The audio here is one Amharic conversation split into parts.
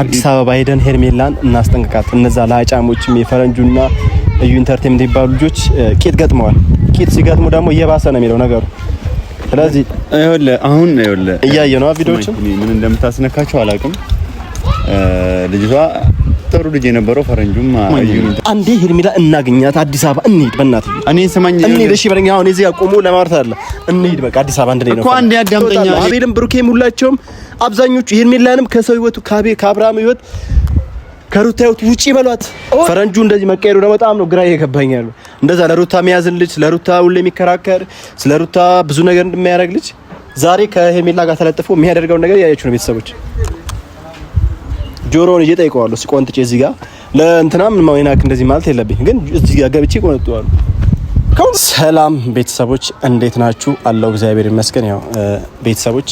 አዲስ አበባ ሄደን ሄርሜላን እናስጠንቅቃት። እነዛ ላጫሞችም የፈረንጁና እዩ ኢንተርቴይንመንት የሚባሉ ልጆች ቂጥ ገጥመዋል። ቂጥ ሲገጥሙ ደግሞ እየባሰ ነው የሚለው ነገሩ። ስለዚህ አሁን እያየ ነው ቪዲዮዎችን ምን እንደምታስነካቸው አላውቅም። ልጅቷ ጥሩ ልጅ የነበረው ፈረንጁም አንዴ ሄርሜላ እናገኛት አዲስ አበባ እንሂድ። በእናትህ እኔ ሰማኝ እንሂድ። እሺ በለኝ። አሁን እዚህ ያቆሙ ለማውራት አይደለ እንሂድ። በቃ አዲስ አበባ እንደ ነው እኮ አንዴ አዳምጠኛ። አቤልም ብሩኬም ሁላቸውም አብዛኞቹ ሄርሜላንም ከሰው ህይወቱ ከአብርሃም ህይወት ከሩታ ህይወት ውጪ በሏት። ፈረንጁ እንደዚህ መቀየሩ ነው በጣም ነው ግራ እየገባኝ ያለው። እንደዛ ለሩታ የሚያዝን ልጅ፣ ለሩታ ሁሌ የሚከራከር ስለ ሩታ ብዙ ነገር እንደሚያደርግ ልጅ ዛሬ ከሄርሜላ ጋር ተለጥፎ የሚያደርገውን ነገር ያያችሁ ነው ቤተሰቦች። ጆሮውን እየጠይቀዋለሁ ሲቆንጥጭ እዚህ ጋር ለእንትናም ማይናክ እንደዚህ ማለት የለብኝ ግን እዚህ ጋር ገብቼ ቆንጥዋለሁ። ሰላም ቤተሰቦች እንዴት ናችሁ? አለው እግዚአብሔር ይመስገን። ያው ቤተሰቦች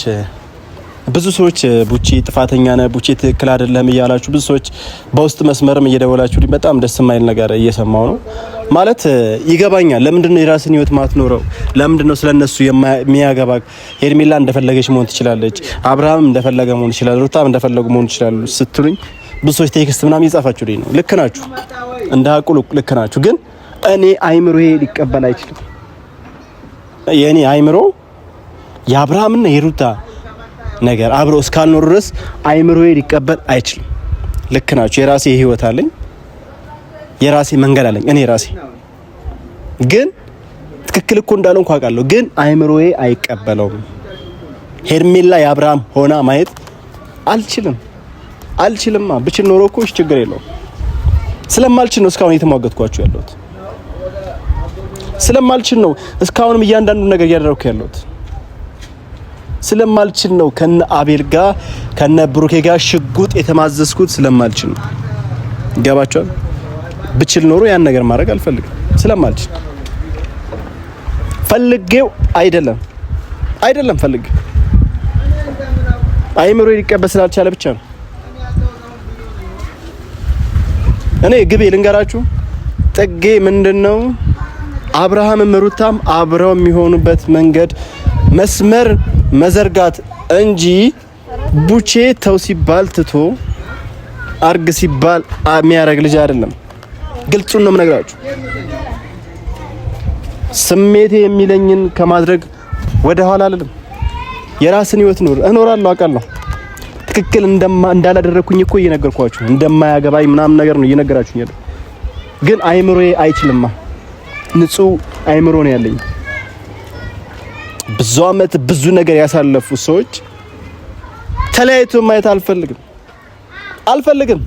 ብዙ ሰዎች ቡቺ ጥፋተኛ ነህ፣ ቡቺ ትክክል አይደለም እያላችሁ ብዙ ሰዎች በውስጥ መስመርም እየደወላችሁ በጣም ደስ የማይል ነገር እየሰማው ነው። ማለት ይገባኛል። ለምንድን ነው የራስን ህይወት ማትኖረው? ለምንድን ነው ስለነሱ የሚያገባ? ሄርሜላ እንደፈለገች መሆን ትችላለች፣ አብርሃም እንደፈለገ መሆን ይችላል፣ ሩታም እንደፈለጉ መሆን ይችላሉ ስትሉኝ ብዙ ሰዎች ቴክስት ምናምን እየጻፋችሁልኝ ነው። ልክ ናችሁ፣ እንደ ሀቁ ልክ ናችሁ። ግን እኔ አይምሮዬ ሊቀበል አይችልም። የኔ አይምሮ የአብርሃምና የሩታ ነገር አብሮ እስካልኖር ድረስ አይምሮዬ ሊቀበል አይችልም። ልክ ናችሁ። የራሴ ህይወት አለኝ፣ የራሴ መንገድ አለኝ። እኔ ራሴ ግን ትክክል እኮ እንዳለው እንኳን አውቃለሁ፣ ግን አይምሮዬ አይቀበለውም። ሄርሜላ የአብርሃም ሆና ማየት አልችልም። ብችል ኖሮ እኮ ችግር የለውም። ስለማልችል ነው እስካሁን እየተሟገትኳችሁ ያለሁት። ስለማልችል ነው እስካሁንም እያንዳንዱ ነገር እያደረኩ ያለሁት። ስለማልችል ነው ከነ አቤል ጋር ከነ ብሩኬ ጋር ሽጉጥ የተማዘዝኩት። ስለማልችል ነው። ገባችኋል? ብችል ኖሮ ያን ነገር ማድረግ አልፈልግም። ስለማልችል ፈልጌው አይደለም ፈልጌ አይምሮ ሊቀበል ስላልቻለ ብቻ ነው። እኔ ግቤ ልንገራችሁ፣ ጥጌ ምንድነው አብርሃምም ሩታም አብረው የሚሆኑበት መንገድ መስመር መዘርጋት እንጂ ቡቼ ተው ሲባል ትቶ አርግ ሲባል የሚያረግ ልጅ አይደለም። ግልጹን ነው የምነግራችሁ። ስሜቴ የሚለኝን ከማድረግ ወደ ኋላ አልልም። የራስን ህይወት እኖራለሁ አውቃለሁ። ትክክል እንዳላደረኩኝ እኮ እየነገርኳችሁ እንደማያገባኝ ምናምን ነገር ነው እየነገራችሁኝ ያለው። ግን አይምሮዬ አይችልማ። ንጹህ አይምሮ ነው ያለኝ። ብዙ አመት ብዙ ነገር ያሳለፉ ሰዎች ተለያይቶ ማየት አልፈልግም።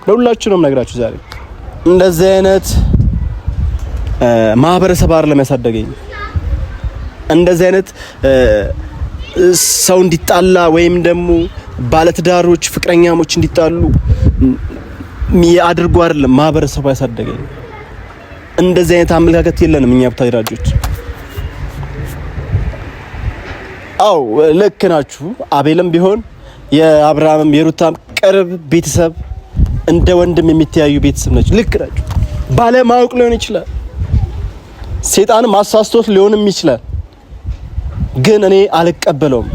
ለሁላችሁ ነው የምነግራችሁ ዛሬ። እንደዚህ አይነት ማህበረሰብ አይደለም ያሳደገኝ። እንደዚህ አይነት ሰው እንዲጣላ ወይም ደግሞ ባለትዳሮች ፍቅረኛሞች እንዲጣሉ አድርጎ አይደለም ማህበረሰቡ ያሳደገኝ። እንደዚህ አይነት አመለካከት የለንም እኛ ብታይራጆች። አው ልክ ናችሁ። አቤልም ቢሆን የአብርሃምም የሩታም ቅርብ ቤተሰብ እንደ ወንድም የሚተያዩ ቤተሰብ ናቸው። ልክ ናችሁ። ባለማወቅ ሊሆን ይችላል፣ ሰይጣንም አሳስቶት ሊሆንም ይችላል። ግን እኔ አልቀበለውም።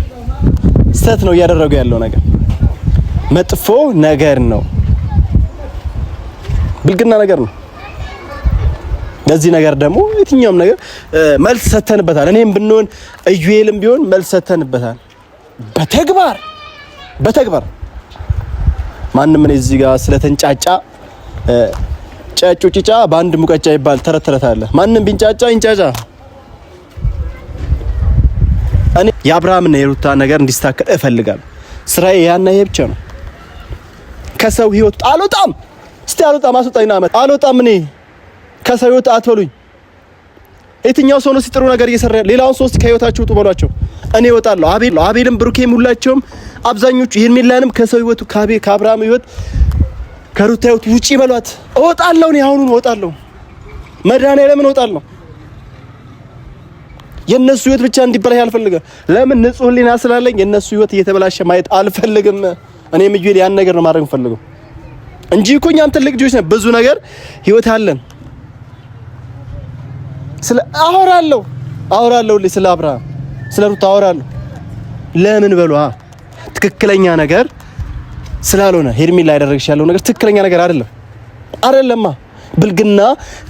ስህተት ነው እያደረጉ ያለው ነገር፣ መጥፎ ነገር ነው፣ ብልግና ነገር ነው። ለዚህ ነገር ደግሞ የትኛውም ነገር መልስ ሰተንበታል። እኔም ብንሆን እዩኤልም ቢሆን መልስ ሰተንበታል። በተግባር ማንም እኔ እዚህ ጋር ስለተንጫጫ ጫጩ ጭጫ በአንድ ሙቀጫ ይባል ተረት አለ። ማንም ቢንጫጫ ይንጫጫ። እኔ የአብርሃምና የሩታ ነገር እንዲስተካከል እፈልጋለሁ። ስራዬ ያና ይሄ ብቻ ነው። ከሰው ህይወት አልወጣም። እስቲ አስወጣኝና አልወጣም። እኔ ከሰው ህይወት አትበሉኝ። የትኛው ሰው ነው ሲጥሩ ነገር እየሰራ ሌላውን ሶስት ከህይወታቸው ውጡ በሏቸው። እኔ እወጣለሁ። አቤልም ብሩኬም ሁላቸውም አብዛኞቹ ሄርሜላንም ከሰው ህይወቱ ከአብርሃም ህይወት ከሩታ ህይወት ውጪ በሏት። እወጣለሁ። እኔ አሁኑን እወጣለሁ። መድኃኒዓለምን እወጣለሁ። የነሱ ህይወት ብቻ እንዲበላሽ አልፈልግም። ለምን? ንጹህ ህሊና ስላለኝ የነሱ ህይወት እየተበላሸ ማየት አልፈልግም። እኔም እዩል ያን ነገር ነው ማድረግ ፈልገው እንጂ እኮ እኛም ትልቅ ልጆች ነን። ብዙ ነገር ህይወት አለን። ስለ አወራለሁ ስለ አብርሃም ስለ ሩታ አወራለሁ። ለምን በሏ ትክክለኛ ነገር ስላልሆነ ሄርሜላ ያደረግሽ ያለው ነገር ትክክለኛ ነገር አይደለማ። ብልግና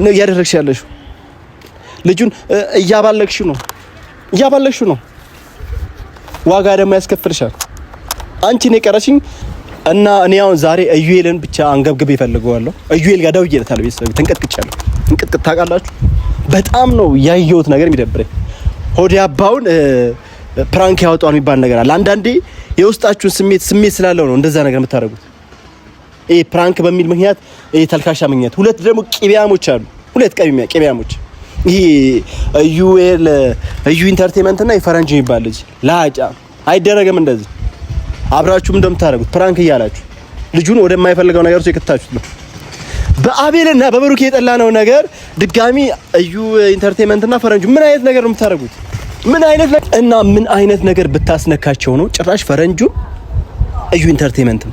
ነው ያደረግሽ ያለሽው። ልጁን እያባለግሽ ነው። ዋጋ ደግሞ ያስከፍልሻል። አንቺ ነው የቀረሽኝ እና እኔ አሁን ዛሬ እዩኤልን ብቻ አንገብግብ ይፈልገዋለሁ። እዩኤል ጋር ደውዬለታለሁ። ቤተሰብ ተንቀጥቅጫለሁ። እንቅጥቅጥ ታውቃላችሁ። በጣም ነው ያየሁት ነገር የሚደብረኝ። ሆዴ አባውን ፕራንክ ያወጣው የሚባል ነገር አለ። አንዳንዴ የውስጣችሁን ስሜት ስላለው ነው እንደዛ ነገር የምታደርጉት። ይሄ ፕራንክ በሚል ምክንያት ይሄ ተልካሻ ምክንያት። ሁለት ደግሞ ቂቢያሞች አሉ። ሁለት ቂቢያሞች ይሄ እዩ ኢንተርቴይንመንት እና የፈረንጅ የሚባል ልጅ ላጫ አይደረግም። እንደዚህ አብራችሁም እንደምታደርጉት ፕራንክ እያላችሁ ልጁን ወደማይፈልገው ነገር ውስጥ የከታችሁት ነው። በአቤልና በብሩክ የጠላነው ነገር ድጋሚ እዩ ኢንተርቴይንመንት እና ፈረንጁ ምን አይነት ነገር ነው የምታደርጉት? ምን አይነት ነገር ብታስነካቸው ነው ጭራሽ ፈረንጁ እዩ ኢንተርቴይንመንት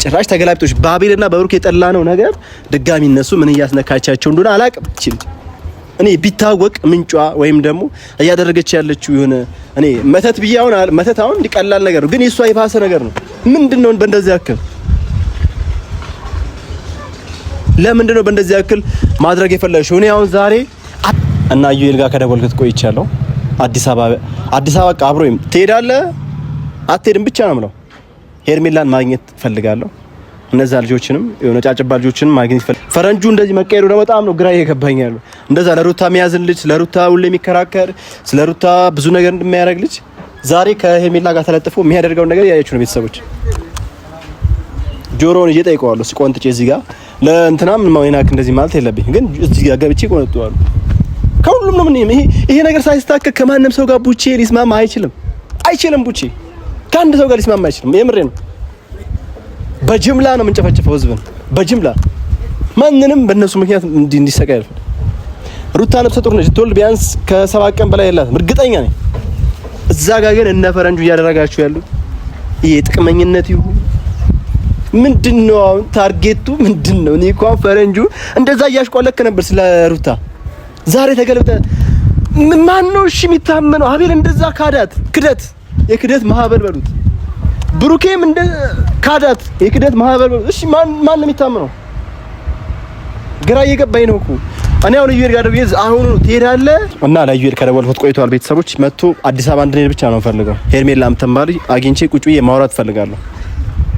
ጭራሽ ተገላብጦች። በአቤልና በብሩክ የጠላነው ነገር ድጋሚ እነሱ ምን እያስነካቻቸው እንደሆነ አላቅም። እኔ ቢታወቅ ምንጯ ወይም ደግሞ እያደረገች ያለችው የሆነ እኔ መተት ቢያውን መተት አሁን እንዲቀላል ነገር ነው፣ ግን የሷ የፋሰ ነገር ነው። ምንድነው በእንደዚህ ያክል ለምንድነው በእንደዚህ ያክል ማድረግ የፈለግሽው? እኔ አሁን ዛሬ እና ዩኤል ጋር ከደወልኩት ቆይቻለሁ። አዲስ አበባ አብሮኝ ትሄዳለህ አትሄድም ብቻ ነው የምለው። ሄርሜላን ማግኘት ፈልጋለሁ። እነዛ ልጆችንም የሆነ ጫጭባ ልጆችንም ማግኘት ፈልጋለሁ። ፈረንጁ እንደዚህ መቀየሩ ደግሞ በጣም ነው ግራ እየገባኝ ያለው። እንደዛ ለሩታ የሚያዝን ልጅ፣ ለሩታ ሁሌ የሚከራከር፣ ስለ ሩታ ብዙ ነገር እንደሚያደርግ ልጅ ዛሬ ከሄርሜላ ጋር ተለጥፎ የሚያደርገውን ነገር ያያችሁ ነው ቤተሰቦች። ጆሮውን እየጠይቀዋለሁ ሲቆንጥጭ እዚህ ጋር ለእንትናም ማይናክ እንደዚህ ማለት የለብኝ፣ ግን እዚህ ጋር ገብቼ ቆንጥጧል። ከሁሉም ነው ምን ይሄ ነገር ሳይስተካከል ከማንም ሰው ጋር ቡቼ ሊስማማ አይችልም። ቡቼ ከአንድ ሰው ጋር ሊስማማ አይችልም። የምሬ ነው። በጅምላ ነው የምንጨፈጭፈው ህዝብን በጅምላ ማንንም በእነሱ ምክንያት እንዲሰቃይ ያልፈል። ሩታ ነፍሰ ጡር ነች። ትወልድ ቢያንስ ከ7 ቀን በላይ የላትም እርግጠኛ ነኝ። እዛ ጋር ግን እነ ፈረንጁ እያደረጋችሁ ያሉት ይሄ ጥቅመኝነት ይሁን ምንድነው? አሁን ታርጌቱ ምንድነው? እኔ እንኳን ፈረንጁ እንደዛ እያሽቆለክ ነበር ስለ ሩታ። ዛሬ ተገልብጠ ማን ነው እሺ የሚታመነው? አቤል እንደዛ ክደት የክደት ማህበር በሉት። ብሩኬም እንደ ካዳት የክደት ማህበር በሉት። እሺ ማን ነው የሚታመነው? ግራ እየገባኝ ነው እኮ እኔ አሁን ዩኤል ጋር ደውዬ አሁን ትሄዳለህ እና ለዩኤል ከደወልኩት ቆይቷል። ቤተሰቦች መጥቶ አዲስ አበባ እንድንሄድ ብቻ ነው ፈልገው። ሄርሜላ ምትባል አግኝቼ ቁጭ ብዬ ማውራት ፈልጋለሁ።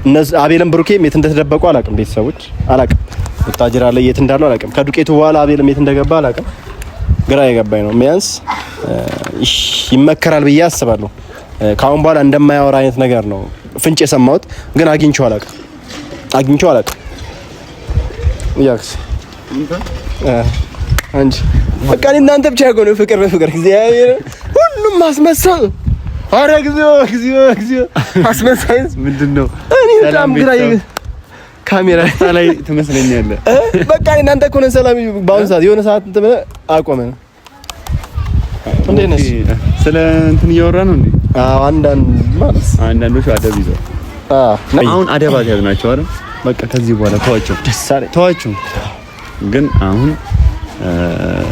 እነዚህ አቤልም ብሩኬም የት እንደተደበቁ አላውቅም። ቤተሰቦች አላውቅም። ወታጅራ ላይ የት እንዳሉ አላውቅም። ከዱቄቱ በኋላ አቤልም የት እንደገባ አላውቅም። ግራ የገባኝ ነው። ቢያንስ ይመከራል ብዬ አስባለሁ። ከአሁን በኋላ እንደማያወራ አይነት ነገር ነው ፍንጭ የሰማሁት፣ ግን አግኝቼው አላውቅም። ያክስ አንቺ በቃ እናንተ ብቻ ያጎነው ፍቅር በፍቅር እግዚአብሔር ሁሉም ማስመሰል። አረ እግዚኦ አስመሳይስ ምንድነው? እኔ በጣም ግራ ካሜራ ላይ ትመስለኛለህ። በቃ እናንተ እኮ ነን ሰላም በአሁን ሰዓት የሆነ ሰዓት እንትን አቆመ። እንዴት ነሽ? ስለ እንትን እያወራ ነው እንዴ? አዎ አንዳንዶቹ አደብ ይዘው አሁን አደብ ያዝናቸው አይደል? በቃ ከዚህ በኋላ ተዋቸው። ግን አሁን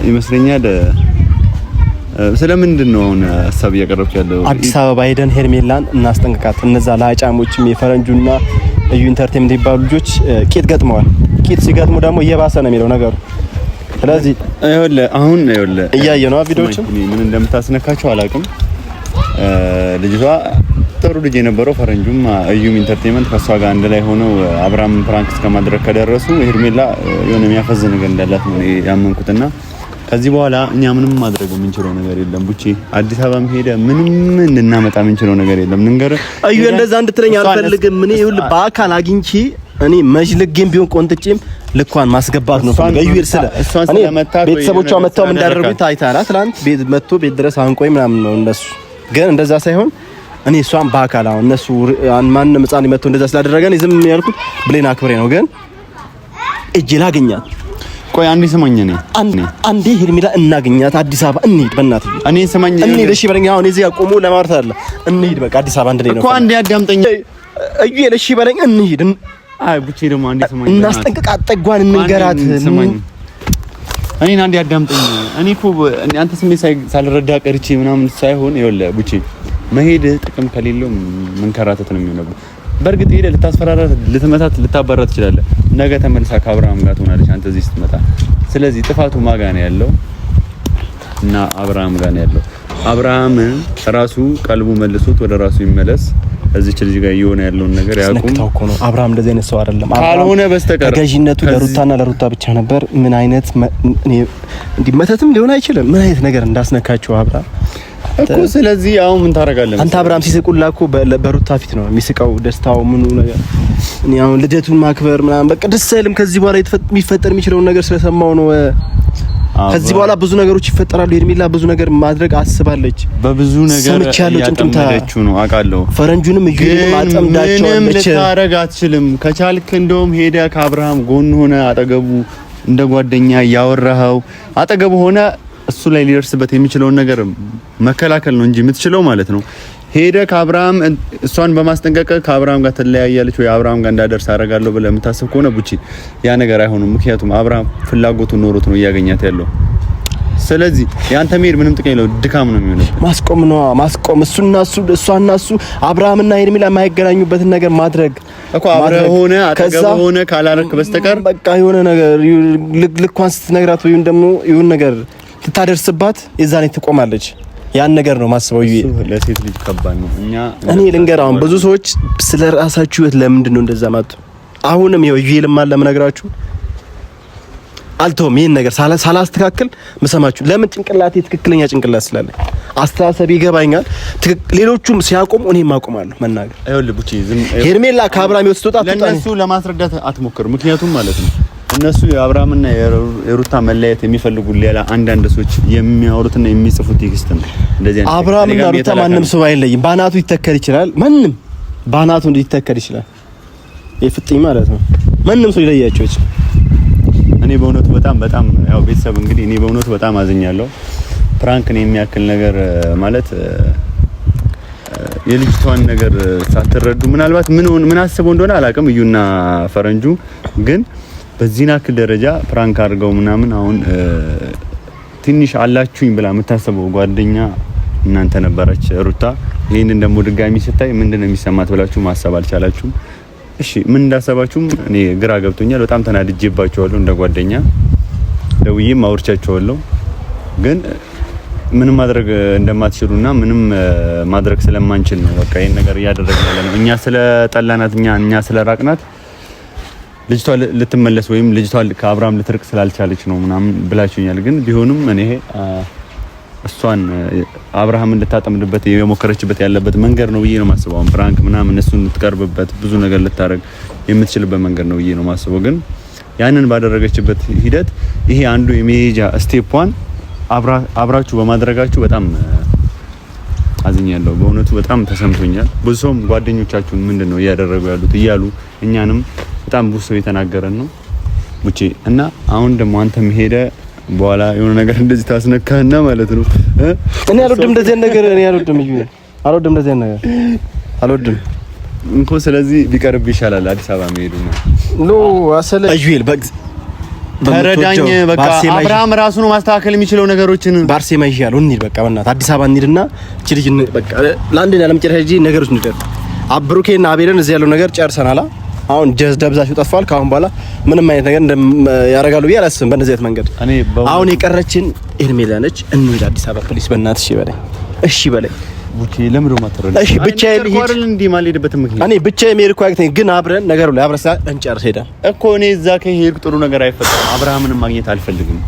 ይመስለኛል ስለምንድን ነው አሁን ሀሳብ እያቀረብክ ያለው? አዲስ አበባ ሄደን ሄርሜላን እናስጠንቅቃት። እነዛ ላጫሞችም የፈረንጁና እዩ ኢንተርቴይንመንት የሚባሉ ልጆች ቂጥ ገጥመዋል። ቂጥ ሲገጥሙ ደግሞ እየባሰ ነው የሚለው ነገሩ። ስለዚህ አሁን እያየህ ነው ቪዲዮዎችን ምን እንደምታስነካቸው አላውቅም። ልጅቷ ጥሩ ልጅ የነበረው ፈረንጁም እዩም ኢንተርቴይንመንት ከሷ ጋር አንድ ላይ ሆነው አብራም ፕራንክ እስከማድረግ ከደረሱ ሄርሜላ የሆነ የሚያፈዝ ነገር እንዳላት ነው ያመንኩትና ከዚህ በኋላ እኛ ምንም ማድረግ የምንችለው ነገር የለም። ቡቼ አዲስ አበባም ሄደ ምንም ልናመጣ የምንችለው ነገር የለም። ንገረህ እዩ እንደዛ እንድትለኝ አልፈልግም። እኔ ይኸውልህ በአካል አግኝቼ እኔ መጅልጌም ቢሆን ቆንጥጬም ልኳን ማስገባት ነው ፈልገው። እዩ ስለ እኔ ቤተሰቦቿ መተው እንዳደረጉኝ ታይታላ። ትላንት ቤት መጥቶ ቤት ድረስ አንቆይ ምናምን ነው እነሱ። ግን እንደዛ ሳይሆን እኔ እሷን በአካል አሁን እነሱ ማንንም ህፃን መጥቶ እንደዛ ስላደረገን ዝም ያልኩት ብሌን አክብሬ ነው። ግን እጄ ላገኛት ቆይ አንዴ ስማኝ። አንዴ ሄርሜላ እናገኛት አዲስ አበባ እንሂድ። በእናትህ እኔ ስማኝ። እንሂድ እሺ በለኝ። አሁን እዚህ ቆሞ ለማውራት አይደለ እንሂድ በቃ አዲስ አበባ እንድንሄድ ነው እኮ። አንዴ አዳምጠኝ እዩ እሺ በለኝ እንሂድ። አይ ቡቼ ደግሞ አንዴ ስማኝ። እናስጠንቅቃት፣ ጠጓን እንንገራት። ስማኝ እኔን አንዴ አዳምጠኝ። እኔ እኮ አንተ ስሜት ሳልረዳ ቀርቼ ምናምን ሳይሆን ይኸውልህ ቡቼ መሄድ ጥቅም ከሌለው መንከራተት ነው የሚሆነው። በእርግጥ ሄደህ ልታስፈራራት፣ ልትመታት፣ ልታባራት ትችላለህ። ነገ ተመልሳ ከአብርሃም ጋር ትሆናለች አንተ እዚህ ስትመጣ። ስለዚህ ጥፋቱ ማጋ ነው ያለው እና አብርሃም ጋር ነው ያለው። አብርሃም ራሱ ቀልቡ መልሶት ወደ ራሱ ይመለስ። እዚች ልጅ ጋር እየሆነ ያለውን ነገር ያቁም። አብርሃም እንደዚህ አይነት ሰው አይደለም። ካልሆነ በስተቀር ተገዥነቱ ለሩታና ለሩታ ብቻ ነበር። ምን አይነት እንዲመተትም ሊሆን አይችልም። ምን አይነት ነገር እንዳስነካቸው አብርሃም እኮ። ስለዚህ አሁን ምን ታረጋለህ አንተ? አብርሃም ሲስቁላ እኮ በሩታ ፊት ነው የሚስቀው። ደስታው ምኑ ነገር እኔ አሁን ልደቱን ማክበር ምናምን በቃ ደስ አይልም። ከዚህ በኋላ የሚፈጠር የሚችለውን ነገር ስለሰማው ነው። ከዚህ በኋላ ብዙ ነገሮች ይፈጠራሉ። ሄርሜላ ብዙ ነገር ማድረግ አስባለች። በብዙ ነገር ያጠመደችው ነው አውቃለሁ። ፈረንጁንም ይገርም አጠምዳቸው ምንም ልታረግ አትችልም። ከቻልክ እንደውም ሄደ ከአብርሃም ጎን ሆነ አጠገቡ እንደ ጓደኛ ያወራኸው አጠገቡ ሆነ እሱ ላይ ሊደርስበት የሚችለውን ነገር መከላከል ነው እንጂ የምትችለው ማለት ነው። ሄደ ከአብርሃም እሷን በማስጠንቀቅ ከአብርሃም ጋር ትለያያለች ወይ አብርሃም ጋር እንዳደርስ አደርጋለሁ ብለህ የምታስብ ከሆነ ቡቺ ያ ነገር አይሆንም። ምክንያቱም አብርሃም ፍላጎቱ ኖሮት ነው እያገኛት ያለው። ስለዚህ ያንተ መሄድ ምንም ጥቅም የለው፣ ድካም ነው የሚሆነው። ማስቆም እሷና እሱ አብርሃምና ሄርሜላ የማይገናኙበትን ነገር ማድረግ እኮ አብረህ ሆነ አጠገብ ሆነ ካላረክ በስተቀር በቃ የሆነ ነገር ልኳን ስትነግራት ወይም ደግሞ የሆነ ነገር ልታደርስባት የዛኔ ትቆማለች። ያን ነገር ነው ማስበው። ለሴት ልጅ ከባድ ነው። እኔ ልንገር፣ አሁን ብዙ ሰዎች ስለ ራሳችሁ ህይወት ለምንድን ነው እንደዛ ማለት? አሁንም ይሄልማ ለምነግራችሁ አልተውም። ይሄን ነገር ሳላስተካክል መሰማችሁ። ለምን? ጭንቅላቴ ትክክለኛ ጭንቅላት ስላለ አስተሳሰብ ይገባኛል። ሌሎቹም ሲያቆሙ እኔም አቆማለሁ መናገር። አይወል ቡቺ ሄርሜላ ከአብርሃም ህይወት ስትወጣ ለነሱ ለማስረዳት አትሞክር። ምክንያቱም ማለት ነው እነሱ የአብርሃምና የሩታ መለያየት የሚፈልጉ ሌላ አንዳንድ ሰዎች የሚያወሩትና የሚጽፉት ቴክስት ነው እንደዚህ አይነት። አብርሃምና ሩታ ማንም ሰው አይለይም። ባናቱ ይተከል ይችላል። ማንም ባናቱ እንዲተከል ይችላል። የፍጥኝ ማለት ነው። ማንም ሰው ይለያቸው ይችላል። እኔ በእውነቱ በጣም ያው ቤተሰብ እንግዲህ እኔ በእውነቱ በጣም አዝኛለሁ። ፕራንክን የሚያክል ነገር ማለት የልጅቷን ነገር ሳትረዱ ምናልባት ምን አስበው እንደሆነ አላውቅም። እዩና ፈረንጁ ግን በዚህና ክል ደረጃ ፕራንክ አድርገው ምናምን አሁን ትንሽ አላችሁኝ ብላ የምታስበው ጓደኛ እናንተ ነበረች ሩታ። ይሄንን ደግሞ ድጋሚ ስታይ ምንድነው የሚሰማት ብላችሁ ማሰብ አልቻላችሁም? እሺ ምን እንዳሰባችሁም እኔ ግራ ገብቶኛል። በጣም ተናድጄባቸዋለሁ። እንደ ጓደኛ ደውዬም አውርቻቸዋለሁ። ግን ምንም ማድረግ እንደማትችሉና ምንም ማድረግ ስለማንችል ነው በቃ ይሄን ነገር እያደረግን ያለነው። እኛ ስለጠላናት እኛ ስለራቅናት ልጅቷ ልትመለስ ወይም ልጅቷ ከአብርሃም ልትርቅ ስላልቻለች ነው ምናምን ብላችሁኛል። ግን ቢሆንም እኔ እሷን አብርሃም ልታጠምድበት የሞከረችበት ያለበት መንገድ ነው ብዬ ነው ማስበው። አሁን ፕራንክ ምናምን እሱን ልትቀርብበት ብዙ ነገር ልታረግ የምትችልበት መንገድ ነው ብዬ ነው ማስበው። ግን ያንን ባደረገችበት ሂደት ይሄ አንዱ የሜጃ ስቴፕዋን አብራችሁ በማድረጋችሁ በጣም አዝኛለሁ። በእውነቱ በጣም ተሰምቶኛል። ብዙ ሰውም ጓደኞቻችሁን ምንድነው እያደረጉ ያሉት እያሉ እኛንም በጣም ብዙ ሰው የተናገረን ነው ቡቼ። እና አሁን ደግሞ አንተም ሄደ በኋላ የሆነ ነገር እንደዚህ ታስነካና ማለት ነው። እኔ አልወድም እንደዚህ ነገር እኔ አልወድም አልወድም እንደዚህ ነገር አልወድም እንኳ። ስለዚህ ቢቀርብ ይሻላል አዲስ አበባ መሄዱ ነው። ኖ አሰለ አዩል ተረዳኝ። በቃ አብርሃም ራሱ ነው ማስተካከል የሚችለው ነገሮችን። ባርሴማ ይሻላል። እንሂድ በቃ በእናትህ አዲስ አበባ እንሂድና እቺ ልጅ በቃ ለአንዴና ለመጨረሻ ጊዜ ነገሮች እንደር አብሩኬና አቤልን እዚህ ያለው ነገር ጨርሰናል። አሁን ደብዛቸው ጠፋል። ካሁን በኋላ ምንም አይነት ነገር ያደርጋሉ ብዬ አላስብም። በእንደዚህ አይነት መንገድ አሁን የቀረችን ሄርሜላ ነች። እንሂድ አዲስ አበባ ፕሊስ፣ በእናትሽ እሺ በለኝ ቡቼ። ለምን ደሞ አትረዳ? እሺ ብቻዬን ልሂድ እንዴ? ማልሄድበት ምክንያት እኔ ብቻዬን መሄድ እኮ አይተኝ፣ ግን አብረን ነገሩ ላይ አብረን እንጨርስ ሄዳ እኮ እኔ እዛ ከሄድኩ ጥሩ ነገር አይፈጠርም። አብርሃምንም ማግኘት አልፈልግም።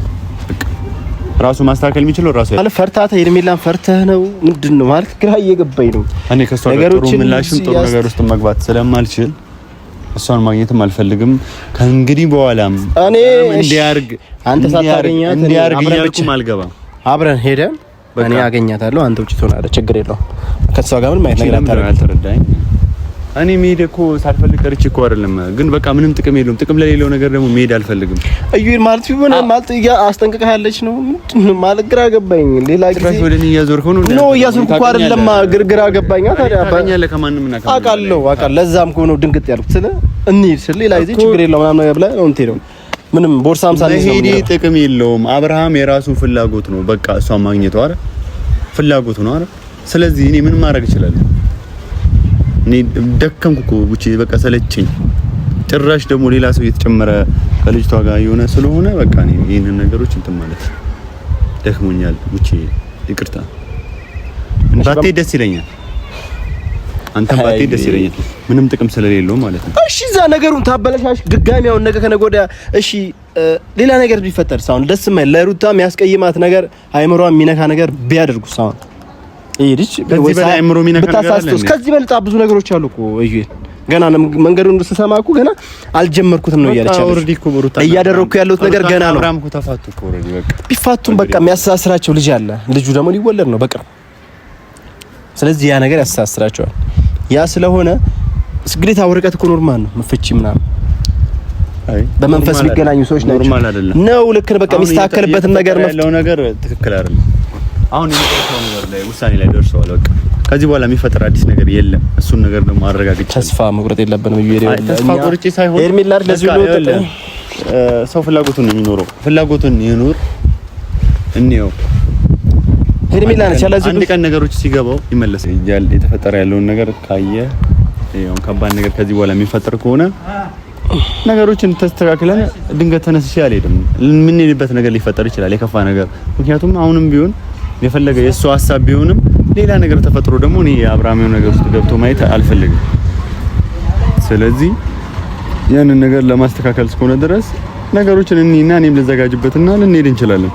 ራሱ ማስተካከል የሚችለው ራሱ ማለት ፈርታታ ሄርሜላን ፈርተህ ነው ምንድነው ማለት ግራ እየገባኝ ነው። እኔ ከሷ ጋር ጥሩ ምላሽም ጥሩ ነገር ውስጥ መግባት ስለማልችል እሷን ማግኘትም አልፈልግም። ከእንግዲህ በኋላም እኔ እንዲያርግ አንተ ሳታገኛት እንዲያርግ እያልኩም አልገባም። አብረን ሄደን እኔ አገኛታለሁ፣ አንተ ውጪ ትሆናለህ። ችግር የለውም። ከሷ ጋር ምንም አይነት ነገር አልተረዳኝ። እኔ መሄድ እኮ ሳልፈልግ ቀርቼ እኮ አይደለም፣ ግን በቃ ምንም ጥቅም የለውም። ጥቅም ለሌለው ነገር ደግሞ መሄድ አልፈልግም። እዩን ማለት ቢሆን ማለት አስጠንቅቀሃለች ነው ማለት ግራ ገባኝ። ሌላ ጊዜ ወደ እኔ እያዞርከው ነው እያዞርኩ እኮ አይደለም፣ ግራ ገባኝ። ታዲያ ታኛለ ከማንም እና አውቃለሁ። ለዛም እኮ ነው ድንግጥ ያልኩት። እንሂድ ስል ሌላ ጊዜ ችግር የለውም ምናምን ነገር ብለህ ነው የምትሄደው። ምንም ቦርሳም ሳልይዝ ነው መሄድ ጥቅም የለውም። አብርሃም የራሱ ፍላጎት ነው በቃ እሷን ማግኘቱ አይደል ፍላጎቱ ነው አይደል። ስለዚህ እኔ ምን ማድረግ እችላለሁ? እኔ ደከምኩ እኮ ቡቼ በቃ ሰለቸኝ። ጭራሽ ደግሞ ሌላ ሰው እየተጨመረ ከልጅቷ ጋር የሆነ ስለሆነ በቃ እኔ ይሄንን ነገሮች እንትን ማለት ደክሞኛል ቡቼ። ይቅርታ ባትሄድ ደስ ይለኛል። አንተም ባትሄድ ደስ ይለኛል። ምንም ጥቅም ስለሌለው ማለት ነው። እሺ እዛ ነገሩን ታበለሻሽ ድጋሚ አሁን ነገ ከነገ ወዲያ እሺ ሌላ ነገር ቢፈጠር ሳውን ደስ የማይል ለሩታ የሚያስቀይማት ነገር አይምሮዋን የሚነካ ነገር ቢያደርጉ ሳውን ይሄድሽ ወይ አይምሮ የሚነካ ነገር አለ። ከዚህ በልጣ ብዙ ነገሮች አሉ እኮ እዩ ገና መንገዱን ስሰማ እኮ ገና አልጀመርኩትም ነው እያለች እያደረኩ ያለሁት ነገር ገና ነው። አብራም እኮ ተፋቱ እኮ ኦሬዲ በቃ ቢፋቱም በቃ የሚያስተሳስራቸው ልጅ አለ። ልጁ ደግሞ ሊወለድ ነው በቅርብ። ስለዚህ ያ ነገር ያስተሳስራቸዋል። ያ ስለሆነ ግዴታ ወረቀት እኮ ኖርማል ነው መፍቺ ምናምን አይ በመንፈስ ቢገናኙ ሰዎች ናቸው ኖርማል አይደለም ነው። ልክ ነው በቃ የሚስተካከልበትን ነገር ያለው ነገር ትክክል አይደለም። አሁን የመጨረሻው ነገር ላይ ውሳኔ ላይ ደርሰዋል። በቃ ከዚህ በኋላ የሚፈጠር አዲስ ነገር የለም። እሱን ነገር ደግሞ አረጋግጬ ተስፋ መቁረጥ የለብንም። ተስፋ ቆርጬ ሳይሆን ኤርሚላር ለዚህ ነው ሰው ፍላጎቱን ነው የሚኖረው። ፍላጎቱን ይኑር እንየው። ኤርሚላ ነች ያለዚህ አንድ ቀን ነገሮች ሲገባው ይመለስ ይያል። የተፈጠረ ያለውን ነገር ካየ ይሄው ከባድ ነገር ከዚህ በኋላ የሚፈጠር ከሆነ ነገሮችን ተስተካክለን ድንገት ተነስቼ አልሄድም። ምን ይልበት ነገር ሊፈጠር ይችላል የከፋ ነገር። ምክንያቱም አሁንም ቢሆን የፈለገ የሱ ሐሳብ ቢሆንም ሌላ ነገር ተፈጥሮ ደግሞ እኔ አብርሃም ነገር ውስጥ ገብቶ ማየት አልፈልግም። ስለዚህ ያንን ነገር ለማስተካከል እስከሆነ ድረስ ነገሮችን እኔና እኔም ልዘጋጅበትና ልንሄድ እንችላለን።